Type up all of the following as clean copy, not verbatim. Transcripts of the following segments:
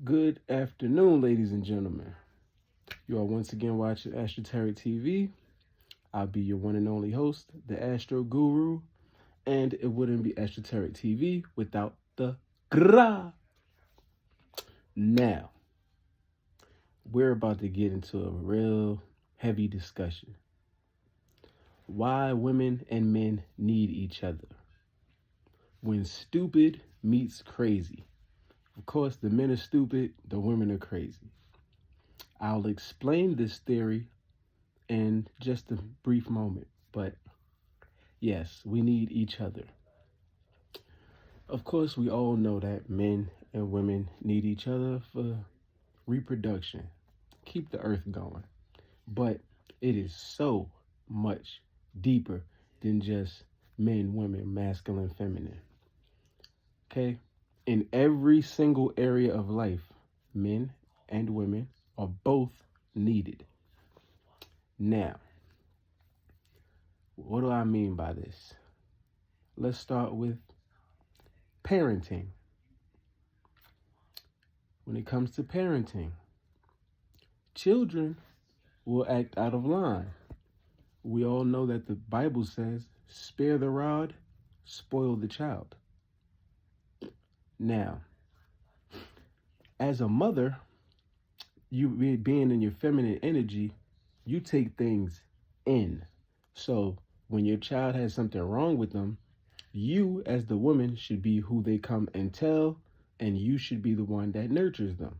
Good afternoon, ladies and gentlemen. You are once again watching Astroteric TV. I'll be your one and only host, the Astro Guru, and it wouldn't be Astroteric TV without the gra. Now, we're about to get into a real heavy discussion. Why women and men need each other. When stupid meets crazy. Of course, the men are stupid, the women are crazy. I'll explain this theory in just a brief moment, but yes, we need each other. Of course, we all know that men and women need each other for reproduction, keep the earth going. But it is so much deeper than just men, women, masculine, feminine. Okay? In every single area of life, men and women are both needed. Now, what do I mean by this? Let's start with parenting. When it comes to parenting, children will act out of line. We all know that the Bible says, spare the rod, spoil the child. Now, as a mother, you being in your feminine energy, you take things in. So when your child has something wrong with them, you as the woman should be who they come and tell, and you should be the one that nurtures them.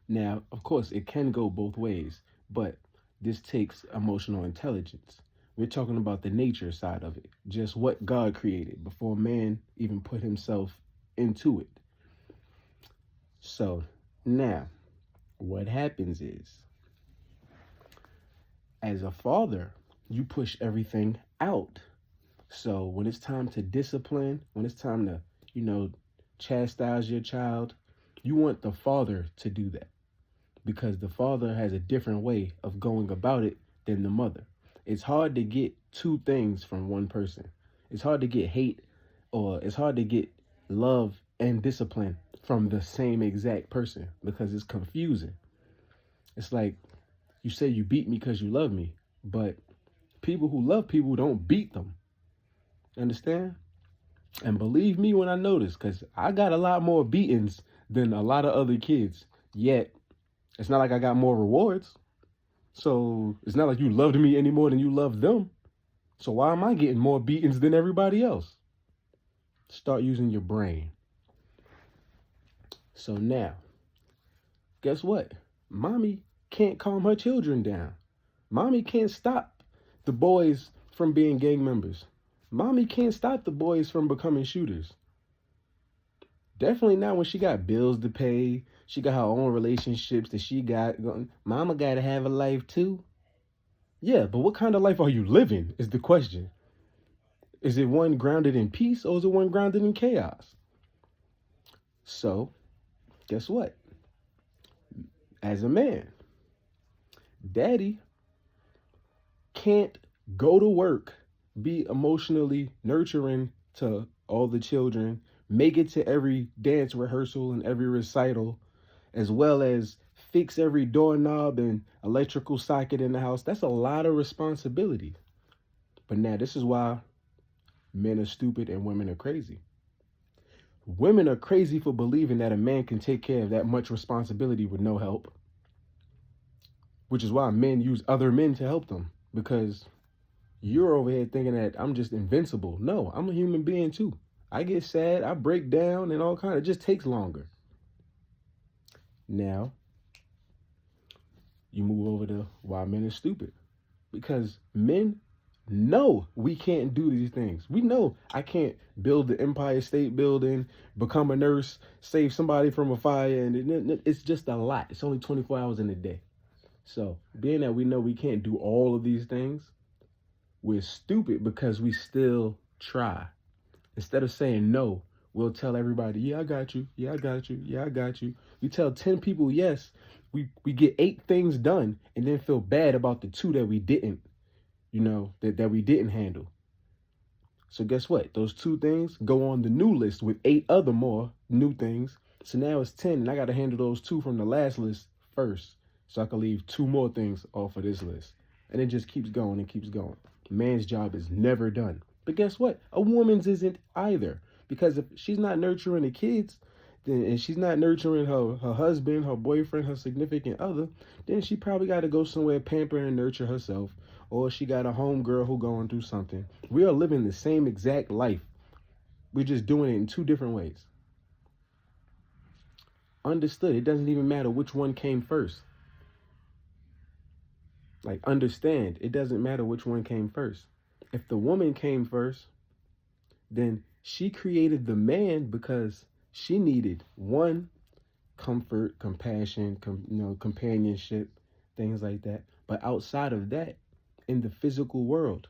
Now, of course, it can go both ways, but this takes emotional intelligence. We're talking about the nature side of it, just what God created before man even put himself into it. So now, what happens is, as a father, you push everything out. So when it's time to discipline, when it's time to, chastise your child, you want the father to do that because the father has a different way of going about it than the mother. It's hard to get two things from one person. It's hard to get hate, or it's hard to get love and discipline from the same exact person because it's confusing. It's like you say you beat me because you love me, but people who love people don't beat them. Understand? And believe me when I know this, because I got a lot more beatings than a lot of other kids. Yet, it's not like I got more rewards. So it's not like you loved me any more than you loved them. So why am I getting more beatings than everybody else? Start using your brain. So now, guess what? Mommy can't calm her children down. Mommy can't stop the boys from being gang members. Mommy can't stop the boys from becoming shooters. Definitely not when she got bills to pay. She got her own relationships that she got going. Mama got to have a life too. Yeah, but what kind of life are you living is the question. Is it one grounded in peace or is it one grounded in chaos? So, guess what? As a man, daddy can't go to work, be emotionally nurturing to all the children, make it to every dance rehearsal and every recital, as well as fix every doorknob and electrical socket in the house. That's a lot of responsibility. But now this is why men are stupid and women are crazy. Women are crazy for believing that a man can take care of that much responsibility with no help, which is why men use other men to help them, because you're over here thinking that I'm just invincible. No, I'm a human being too. I get sad, I break down and all kinds. It just takes longer. Now, you move over to why men are stupid. Because men know we can't do these things. We know I can't build the Empire State Building, become a nurse, save somebody from a fire, and it's just a lot. It's only 24 hours in a day. So, being that we know we can't do all of these things, we're stupid because we still try. Instead of saying no, we'll tell everybody, yeah, I got you. Yeah, I got you. Yeah, I got you. We tell 10 people yes, we get 8 things done and then feel bad about the 2 that we didn't, that we didn't handle. So guess what? Those 2 things go on the new list with 8 other more new things. So now it's 10, and I got to handle those 2 from the last list first, so I can leave 2 more things off of this list. And it just keeps going and keeps going. Man's job is never done. But guess what? A woman's isn't either. Because if she's not nurturing the kids, then and she's not nurturing her husband, her boyfriend, her significant other, then she probably got to go somewhere pamper and nurture herself. Or she got a homegirl who going through something. We are living the same exact life. We're just doing it in 2 different ways. Understood. It doesn't even matter which one came first. Like, understand, it doesn't matter which one came first. If the woman came first, then she created the man because she needed, one, comfort, compassion, companionship, things like that. But outside of that, in the physical world,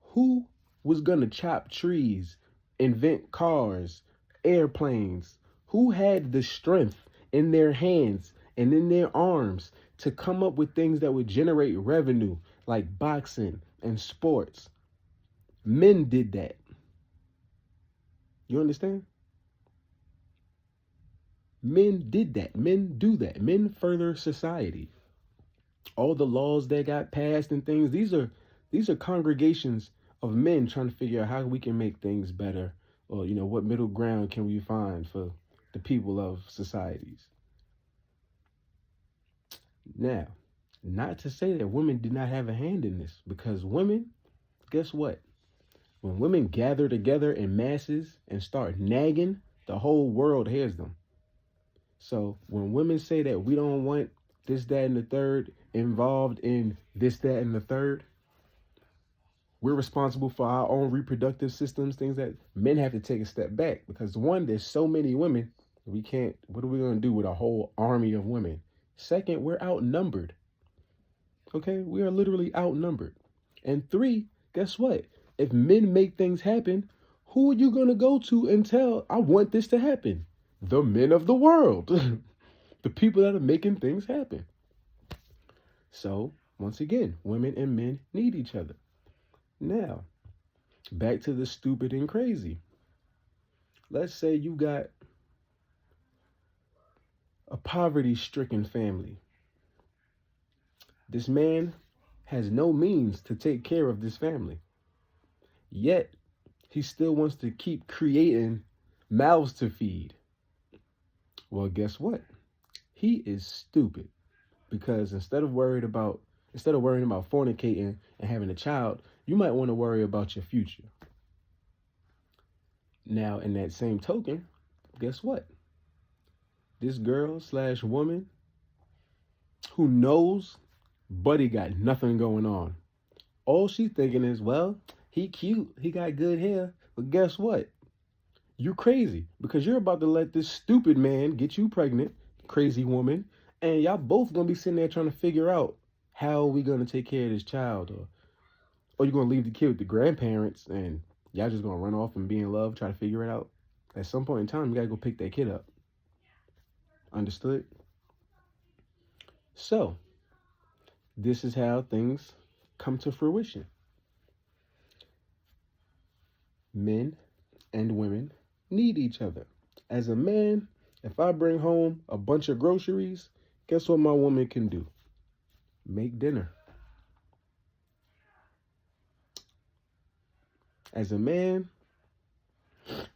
who was gonna chop trees, invent cars, airplanes? Who had the strength in their hands and in their arms to come up with things that would generate revenue, like boxing and sports? Men did that. You understand? Men did that. Men do that. Men further society. All the laws that got passed and things, these are congregations of men trying to figure out how we can make things better, or what middle ground can we find for the people of societies. Now, not to say that women did not have a hand in this, because women, guess what? When women gather together in masses and start nagging, the whole world hears them. So when women say that we don't want this, that, and the third involved in this, that, and the third, we're responsible for our own reproductive systems, things that men have to take a step back. Because one, there's so many women, what are we going to do with a whole army of women? Second, we're outnumbered. Okay, we are literally outnumbered. And 3, guess what? If men make things happen, who are you going to go to and tell, I want this to happen? The men of the world. The people that are making things happen. So, once again, women and men need each other. Now, back to the stupid and crazy. Let's say you got a poverty-stricken family. This man has no means to take care of this family. Yet, he still wants to keep creating mouths to feed. Well, guess what? He is stupid, because instead of worrying about fornicating and having a child, you might want to worry about your future. Now, in that same token, guess what? This girl/woman who knows Buddy got nothing going on. All she's thinking is, well, he cute, he got good hair, but guess what? You're crazy, because you're about to let this stupid man get you pregnant, crazy woman, and y'all both gonna be sitting there trying to figure out how are we gonna take care of this child, or you're gonna leave the kid with the grandparents and y'all just gonna run off and be in love, try to figure it out. At some point in time, you gotta go pick that kid up. Understood? So, this is how things come to fruition. Men and women need each other. As a man, if I bring home a bunch of groceries, guess what my woman can do? Make dinner. As a man,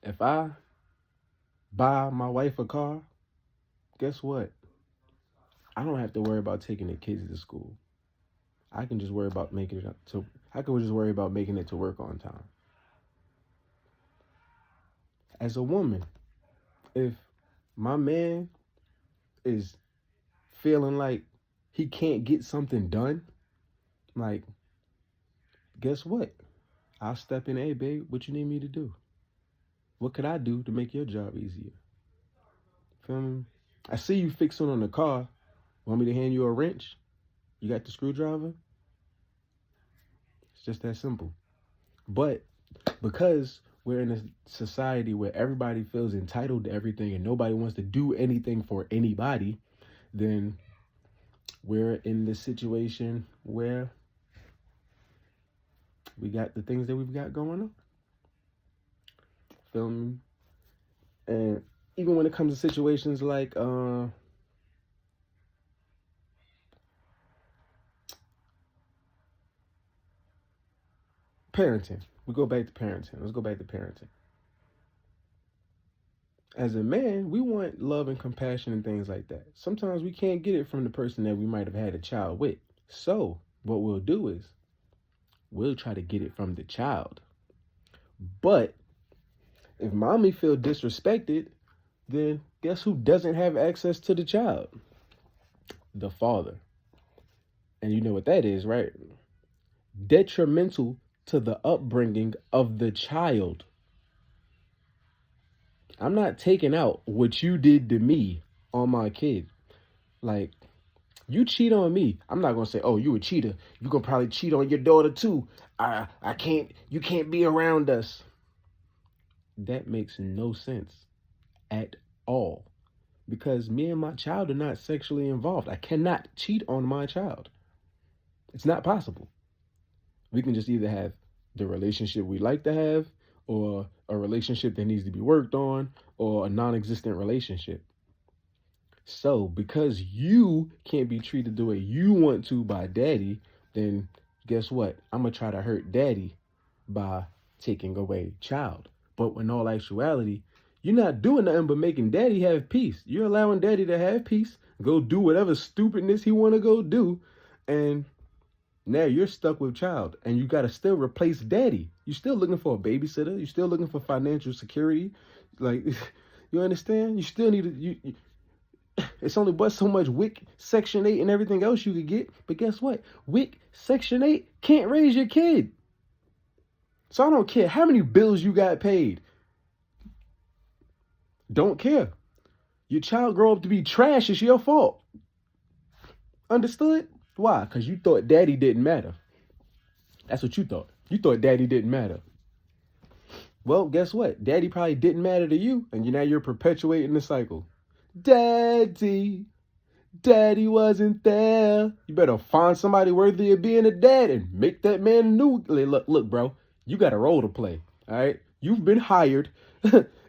if I buy my wife a car, guess what? I don't have to worry about taking the kids to school. I can just worry about making it to work on time. As a woman, if my man is feeling like he can't get something done, like, guess what? I'll step in, hey, babe, what you need me to do? What could I do to make your job easier? Feel me? I see you fixing on the car. Want me to hand you a wrench? You got the screwdriver? It's just that simple. But because we're in a society where everybody feels entitled to everything and nobody wants to do anything for anybody, then we're in this situation where we got the things that we've got going on. Feel me? And even when it comes to situations like parenting. We go back to parenting. Let's go back to parenting. As a man, we want love and compassion and things like that. Sometimes we can't get it from the person that we might have had a child with. So, what we'll do is we'll try to get it from the child. But if mommy feel disrespected, then guess who doesn't have access to the child? The father. And you know what that is, right? Detrimental to the upbringing of the child. I'm not taking out what you did to me on my kid. Like, you cheat on me, I'm not gonna say, oh, you a cheater. You gonna probably cheat on your daughter too. I can't, you can't be around us. That makes no sense at all. Because me and my child are not sexually involved. I cannot cheat on my child. It's not possible. We can just either have the relationship we like to have, or a relationship that needs to be worked on, or a non-existent relationship. So because you can't be treated the way you want to by daddy, then guess what? I'm going to try to hurt daddy by taking away child. But in all actuality, you're not doing nothing but making daddy have peace. You're allowing daddy to have peace, go do whatever stupidness he want to go do, and now you're stuck with child, and you got to still replace daddy. You're still looking for a babysitter. You're still looking for financial security. Like, you understand? You still need to, it's only but so much WIC, Section 8, and everything else you could get. But guess what? WIC, Section 8 can't raise your kid. So I don't care how many bills you got paid. Don't care. Your child grow up to be trash, it's your fault. Understood? Why? Because you thought daddy didn't matter. That's what you thought. You thought daddy didn't matter. Well, guess what? Daddy probably didn't matter to you, and now you're perpetuating the cycle. Daddy wasn't there. You better find somebody worthy of being a dad and make that man new. Look, bro, you got a role to play, all right? You've been hired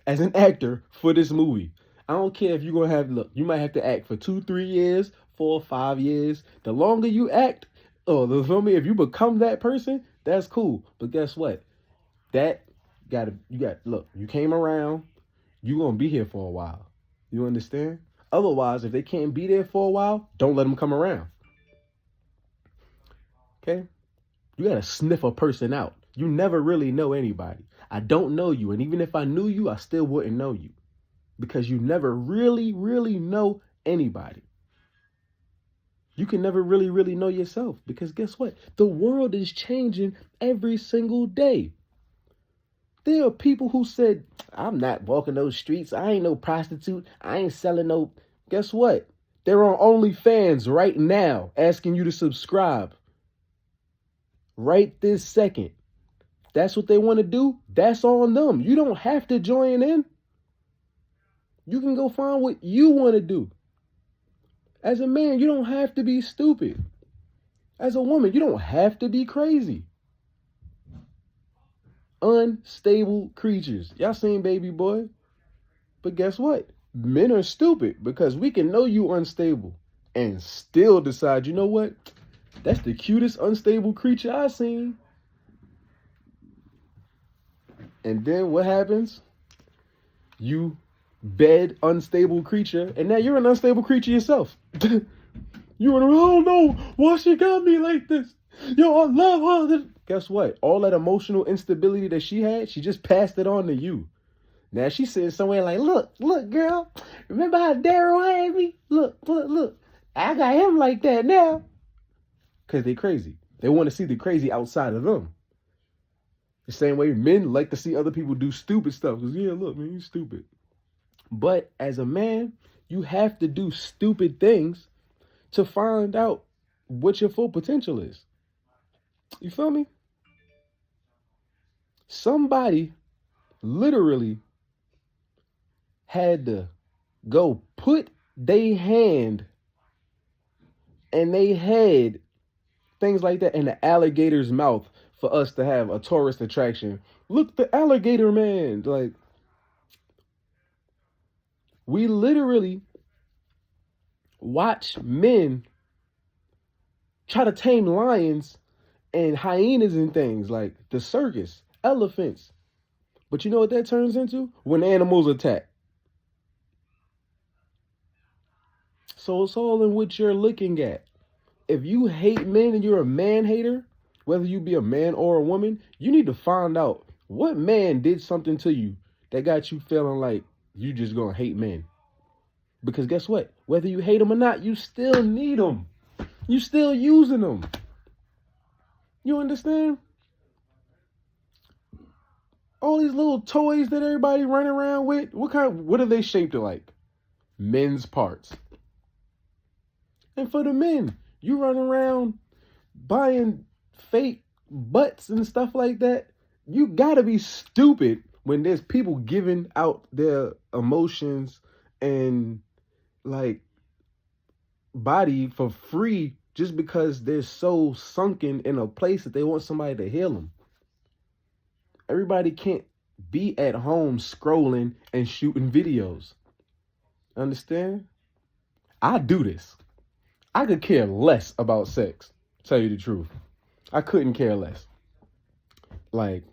as an actor for this movie. I don't care if you're going to have, look, you might have to act for 2-3 years, 4 or 5 years. The longer you act, if you become that person, that's cool. But guess what? You came around, you're going to be here for a while. You understand? Otherwise, if they can't be there for a while, don't let them come around. Okay? You got to sniff a person out. You never really know anybody. I don't know you. And even if I knew you, I still wouldn't know you. Because you never really, really know anybody. You can never really, really know yourself. Because guess what? The world is changing every single day. There are people who said, I'm not walking those streets. I ain't no prostitute. I ain't selling no. Guess what? They're on OnlyFans right now asking you to subscribe. Right this second. That's what they want to do. That's on them. You don't have to join in. You can go find what you want to do. As a man, you don't have to be stupid. As a woman, you don't have to be crazy. Unstable creatures. Y'all seen Baby Boy? But guess what? Men are stupid because we can know you unstable and still decide, you know what? That's the cutest unstable creature I've seen. And then what happens? You bed unstable creature, and now you're an unstable creature yourself. You were, oh no, why she got me like this? Yo, I love her. Guess what? All that emotional instability that she had, she just passed it on to you. Now she's sitting somewhere like, look, girl, remember how Daryl had me? Look. I got him like that now. Because they crazy. They want to see the crazy outside of them. The same way men like to see other people do stupid stuff. Because, yeah, look, man, you stupid. But as a man, you have to do stupid things to find out what your full potential is. You feel me? Somebody literally had to go put their hand and they had things like that in the alligator's mouth for us to have a tourist attraction. Look, the alligator man. Like, We literally watch men try to tame lions and hyenas and things like the circus, elephants. But you know what that turns into? When animals attack. So it's all in what you're looking at. If you hate men and you're a man hater, whether you be a man or a woman, you need to find out what man did something to you that got you feeling like you just gonna hate men. Because guess what? Whether you hate them or not, you still need them. You still using them. You understand? All these little toys that everybody run around with, what are they shaped like? Men's parts. And for the men, you run around buying fake butts and stuff like that. You gotta be stupid when there's people giving out their emotions and like body for free just because they're so sunken in a place that they want somebody to heal them. Everybody can't be at home scrolling and shooting videos. Understand? I do this. I could care less about sex. Tell you the truth. I couldn't care less. Like,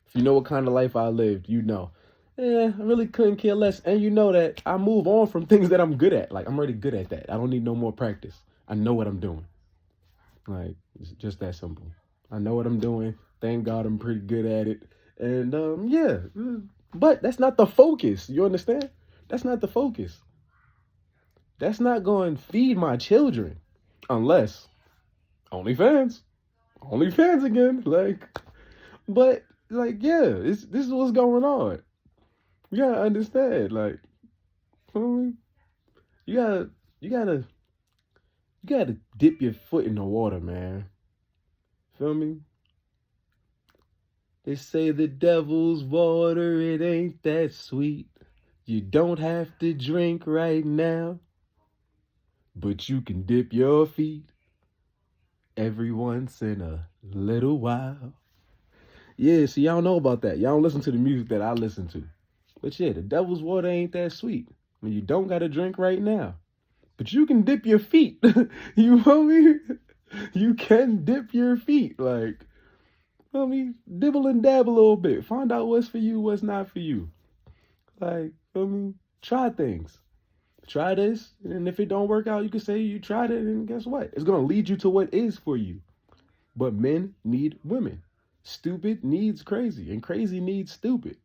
if you know what kind of life I lived, you know. I really couldn't care less. And you know that I move on from things that I'm good at. Like, I'm already good at that. I don't need no more practice. I know what I'm doing. Like, it's just that simple. I know what I'm doing. Thank God I'm pretty good at it. And, yeah. But that's not the focus. You understand? That's not the focus. That's not going to feed my children. Unless OnlyFans. OnlyFans again. But, yeah, this is what's going on. You gotta understand, like, you gotta dip your foot in the water, man. Feel me? They say the devil's water, it ain't that sweet. You don't have to drink right now, but you can dip your feet every once in a little while. Yeah, see, y'all know about that. Y'all don't listen to the music that I listen to. But yeah, the devil's water ain't that sweet. I mean, you don't got to drink right now. But you can dip your feet. You feel me? You can dip your feet. Like, feel me? Dibble and dab a little bit. Find out what's for you, what's not for you. Like, feel me? Try things. Try this. And if it don't work out, you can say you tried it. And guess what? It's going to lead you to what is for you. But men need women. Stupid needs crazy. And crazy needs stupid.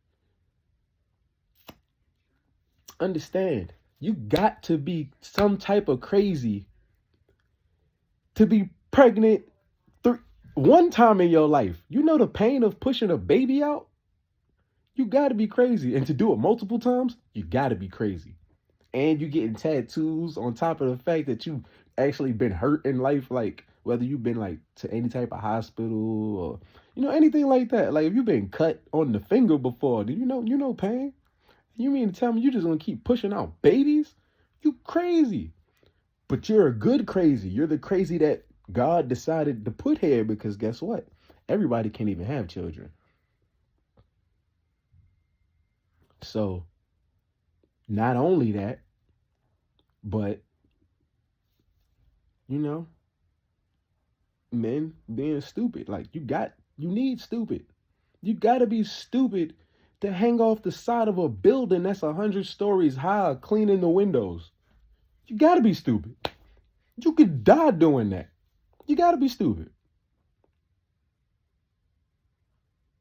Understand, you got to be some type of crazy to be pregnant one time in your life. You know the pain of pushing a baby out? You got to be crazy. And to do it multiple times, you got to be crazy. And you getting tattoos on top of the fact that you actually been hurt in life, like whether you've been like to any type of hospital or, anything like that. Like if you've been cut on the finger before, do you know pain? You mean to tell me you just gonna keep pushing out babies? You crazy. But you're a good crazy. You're the crazy that God decided to put here because guess what? Everybody can't even have children. So, not only that, but, men being stupid. Like, you need stupid. You gotta be stupid to hang off the side of a building that's 100 stories high, cleaning the windows. You gotta be stupid. You could die doing that. You gotta be stupid.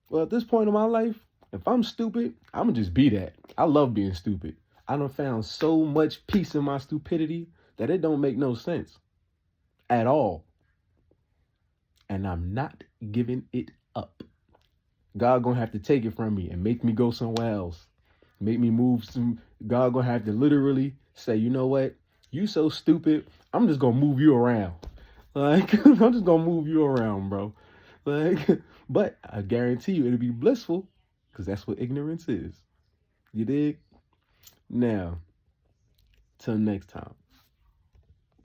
Well, at this point in my life, if I'm stupid, I'm gonna just be that. I love being stupid. I done found so much peace in my stupidity that it don't make no sense at all. And I'm not giving it up. God gonna have to take it from me and make me go somewhere else. Make me move God gonna have to literally say, you know what? You so stupid, I'm just gonna move you around. Like, I'm just gonna move you around, bro. Like, but I guarantee you it'll be blissful because that's what ignorance is. You dig? Now, till next time.